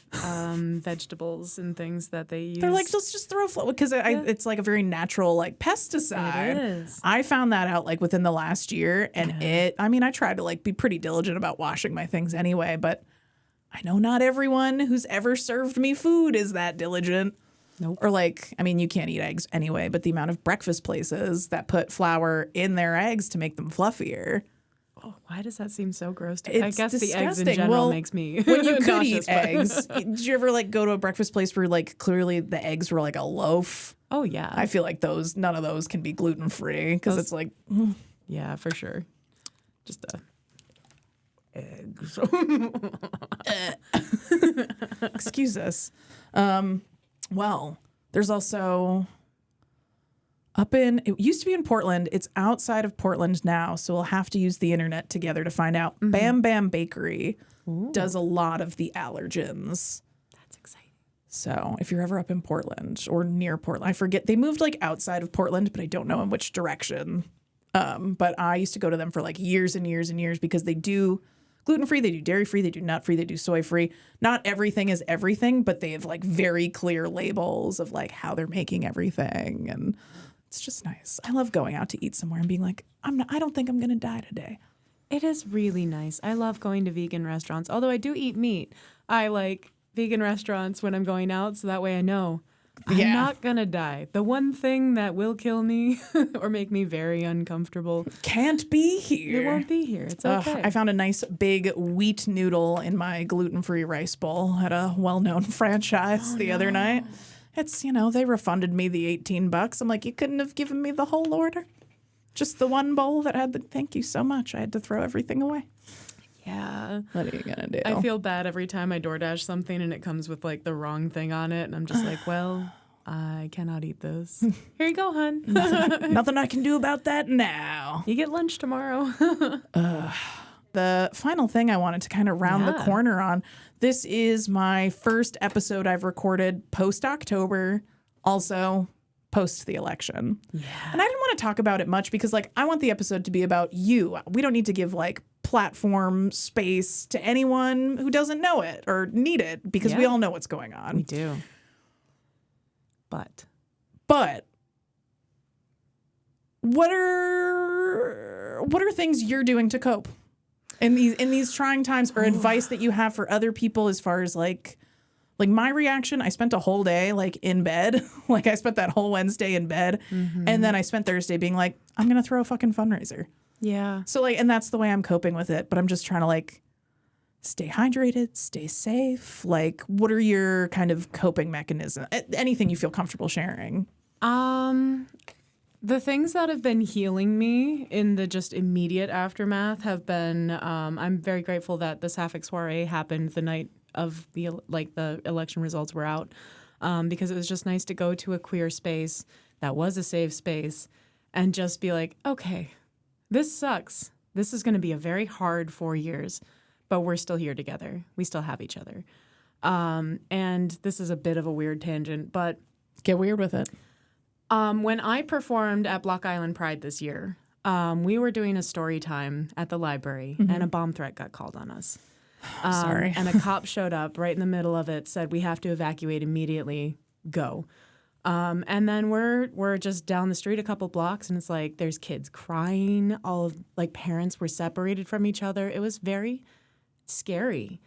vegetables and things that they use. They're like, just throw because it's like a very natural like pesticide. It is. I found that out like within the last year, and I tried to like be pretty diligent about washing my things anyway, but I know not everyone who's ever served me food is that diligent. Nope. Or like, I mean, you can't eat eggs anyway, but the amount of breakfast places that put flour in their eggs to make them fluffier. Oh, why does that seem so gross to It's I guess disgusting. the eggs in general makes me when you could nauseous, eat eggs. Did you ever like go to a breakfast place where like clearly the eggs were like a loaf? Oh, yeah. I feel like none of those can be gluten free because it's like, yeah, for sure. Just eggs. excuse us. Well, there's also it used to be in Portland. It's outside of Portland now, so we'll have to use the internet together to find out. Bam Bam Bakery does a lot of the allergens. That's exciting. So if you're ever up in Portland or near Portland, I forget, they moved like outside of Portland, but I don't know in which direction. But I used to go to them for like years and years and years because they do gluten-free, they do dairy-free, they do nut-free, they do soy-free. Not everything is everything, but they have like very clear labels of like how they're making everything. And it's just nice. I love going out to eat somewhere and being like, I don't think I'm going to die today. It is really nice. I love going to vegan restaurants. Although I do eat meat, I like vegan restaurants when I'm going out, so that way I know I'm not going to die. The one thing that will kill me or make me very uncomfortable can't be here. It won't be here. It's okay. I found a nice big wheat noodle in my gluten-free rice bowl at a well-known franchise the other night. It's, they refunded me the $18. I'm like, you couldn't have given me the whole order? Just the one bowl that had thank you so much. I had to throw everything away. Yeah. What are you going to do? I feel bad every time I DoorDash something and it comes with like the wrong thing on it. And I'm just like, well, I cannot eat this. Here you go, hon. Nothing I can do about that now. You get lunch tomorrow. The final thing I wanted to kind of round the corner on, this is my first episode I've recorded post-October, also post the election. Yeah. And I didn't want to talk about it much because like I want the episode to be about you. We don't need to give like platform space to anyone who doesn't know it or need it because we all know what's going on. We do. But what are things you're doing to cope in these trying times, or advice that you have for other people as far as like my reaction? I spent a whole day like in bed. Like I spent that whole Wednesday in bed. Mm-hmm. And then I spent Thursday being like, I'm going to throw a fucking fundraiser. Yeah. So like, and that's the way I'm coping with it. But I'm just trying to like stay hydrated, stay safe. Like, what are your kind of coping mechanisms? Anything you feel comfortable sharing? The things that have been healing me in the just immediate aftermath have been, I'm very grateful that the Sapphic soiree happened the night of the election results were out, because it was just nice to go to a queer space that was a safe space and just be like, okay, this sucks. This is going to be a very hard 4 years, but we're still here together. We still have each other. And this is a bit of a weird tangent, but get weird with it. When I performed at Block Island Pride this year, we were doing a story time at the library, and a bomb threat got called on us. Sorry. And a cop showed up right in the middle of it, said, we have to evacuate immediately, go. And then we're just down the street a couple blocks, and it's like there's kids crying. All of like parents were separated from each other. It was very scary.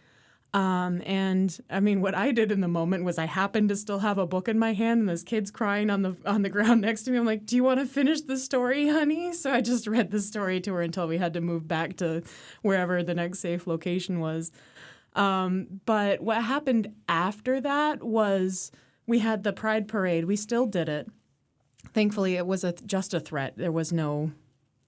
And I mean, what I did in the moment was I happened to still have a book in my hand, and this kid's crying on the ground next to me. I'm like, do you want to finish the story, honey? So I just read the story to her until we had to move back to wherever the next safe location was. But what happened after that was we had the Pride Parade. We still did it. Thankfully, it was just a threat. There was no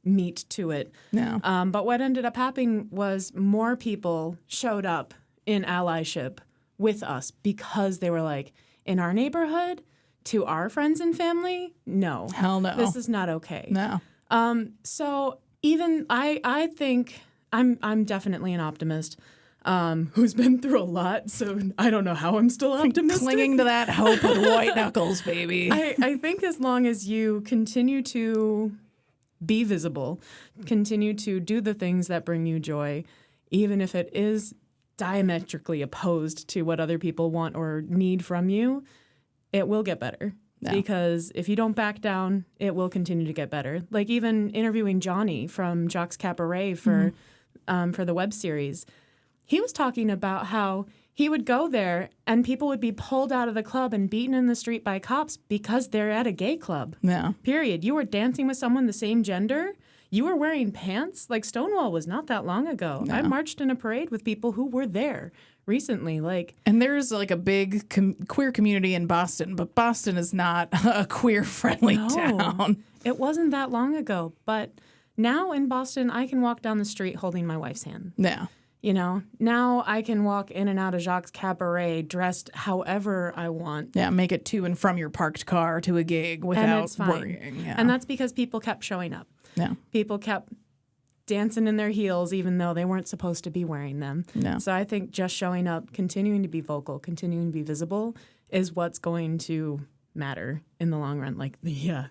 meat to it. No. But what ended up happening was more people showed up in allyship with us because they were like, in our neighborhood, to our friends and family, no. Hell no. This is not okay. No. So even I think I'm definitely an optimist who's been through a lot, so I don't know how I'm still optimistic. Clinging to that hope with white knuckles, baby. I think as long as you continue to be visible, continue to do the things that bring you joy, even if it is diametrically opposed to what other people want or need from you, it will get better. Yeah. Because if you don't back down, it will continue to get better. Like even interviewing Johnny from Jacques Cabaret for the web series, he was talking about how he would go there and people would be pulled out of the club and beaten in the street by cops because they're at a gay club. Yeah. Period. You were dancing with someone the same gender. You were wearing pants. Like Stonewall was not that long ago. No. I marched in a parade with people who were there recently. And there's like a big queer community in Boston, but Boston is not a queer-friendly town. It wasn't that long ago. But now in Boston, I can walk down the street holding my wife's hand. Yeah. You know, now I can walk in and out of Jacques Cabaret dressed however I want. Yeah, make it to and from your parked car to a gig without worrying. Yeah. And that's because people kept showing up. Yeah. People kept dancing in their heels even though they weren't supposed to be wearing them. Yeah. So I think just showing up, continuing to be vocal, continuing to be visible is what's going to matter in the long run. The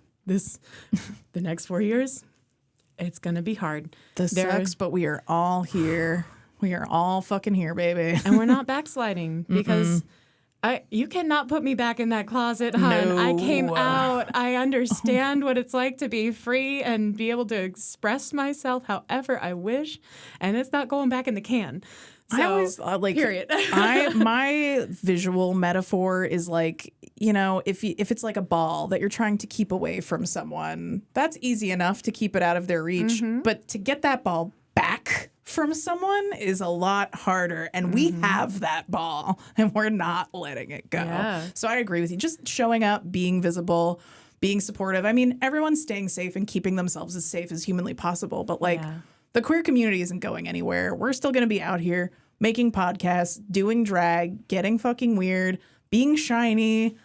next 4 years, it's going to be hard. This sucks, but we are all here. We are all fucking here, baby. And we're not backsliding because you cannot put me back in that closet, hon. No. I came out. I understand what it's like to be free and be able to express myself however I wish. And it's not going back in the can. So, I always period. My visual metaphor is like, you know, if it's like a ball that you're trying to keep away from someone, that's easy enough to keep it out of their reach. But to get that ball back from someone is a lot harder, and we have that ball and we're not letting it go. Yeah. So I agree with you. Just showing up, being visible, being supportive. I mean, everyone's staying safe and keeping themselves as safe as humanly possible, but the queer community isn't going anywhere. We're still going to be out here making podcasts, doing drag, getting fucking weird, being shiny,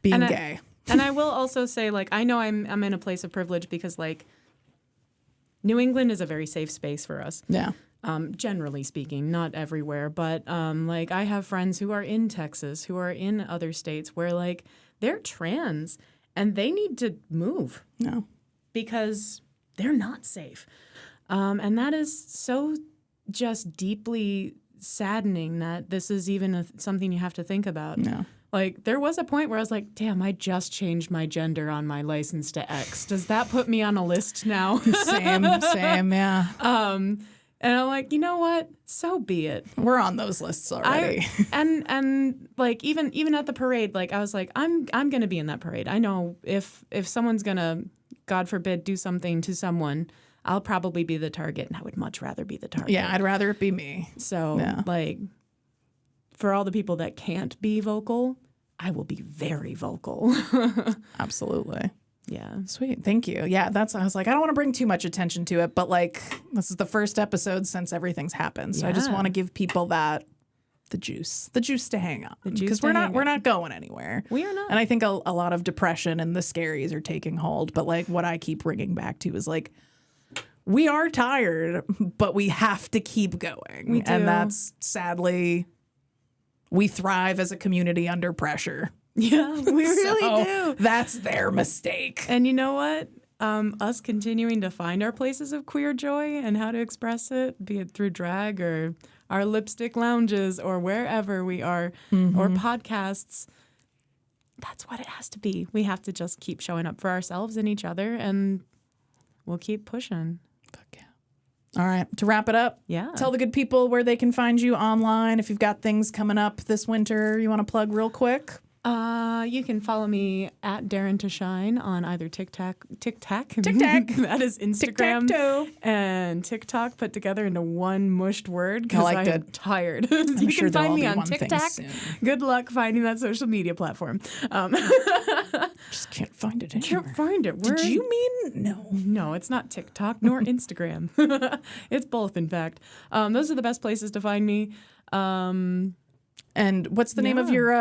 being gay. And I will also say, I know I'm in a place of privilege because, New England is a very safe space for us. Yeah. Generally speaking, not everywhere. But, I have friends who are in Texas, who are in other states where, they're trans and they need to move. No. Because they're not safe. And that is so just deeply saddening that this is even something you have to think about. No. There was a point where I was like, damn, I just changed my gender on my license to X. Does that put me on a list now? Same, yeah. And I'm like, you know what? So be it. We're on those lists already. And even at the parade, I was like, I'm going to be in that parade. I know if someone's going to, God forbid, do something to someone, I'll probably be the target, and I would much rather be the target. Yeah, I'd rather it be me. So, for all the people that can't be vocal, I will be very vocal. Absolutely. Yeah. Sweet. Thank you. Yeah, I was like, I don't want to bring too much attention to it, but this is the first episode since everything's happened. So I just want to give people the juice to hang on. Because we're not going anywhere. We are not. And I think a lot of depression and the scaries are taking hold. But what I keep bringing back to is we are tired, but we have to keep going. We do. And that's sadly, we thrive as a community under pressure. Yeah, we really do. That's their mistake. And you know what? Us continuing to find our places of queer joy and how to express it, be it through drag or our lipstick lounges or wherever we are, or podcasts, that's what it has to be. We have to just keep showing up for ourselves and each other, and we'll keep pushing. Fuck yeah. All right. To wrap it up, tell the good people where they can find you online. If you've got things coming up this winter you want to plug real quick. You can follow me at Darren Tashine on either TikTok. That is Instagram Tic-tac-toe. And TikTok put together into one mushed word because I'm tired. You sure can find me there'll on be one thing TikTok. soon. Good luck finding that social media platform. Just can't find it anywhere. Can't find it. Did you mean no? No, it's not TikTok nor Instagram. It's both, in fact. Those are the best places to find me. And what's the name of your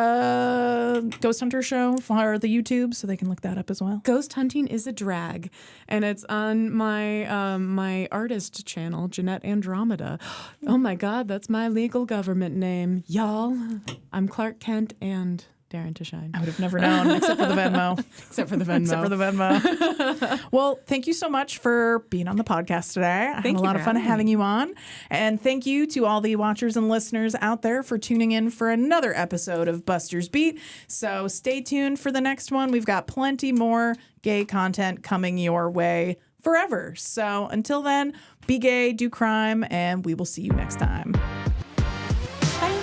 Ghost Hunter show for the YouTube, so they can look that up as well? Ghost Hunting is a drag, and it's on my my artist channel, Jeanette Andromeda. Oh my God, that's my legal government name, y'all. I'm Clark Kent and Darren Tashine. I would have never known, except for the Venmo. Except for the Venmo. Except for the Venmo. Well, thank you so much for being on the podcast today. I had a lot of fun having you on. And thank you to all the watchers and listeners out there for tuning in for another episode of Buster's Beat. So stay tuned for the next one. We've got plenty more gay content coming your way forever. So until then, be gay, do crime, and we will see you next time. Bye.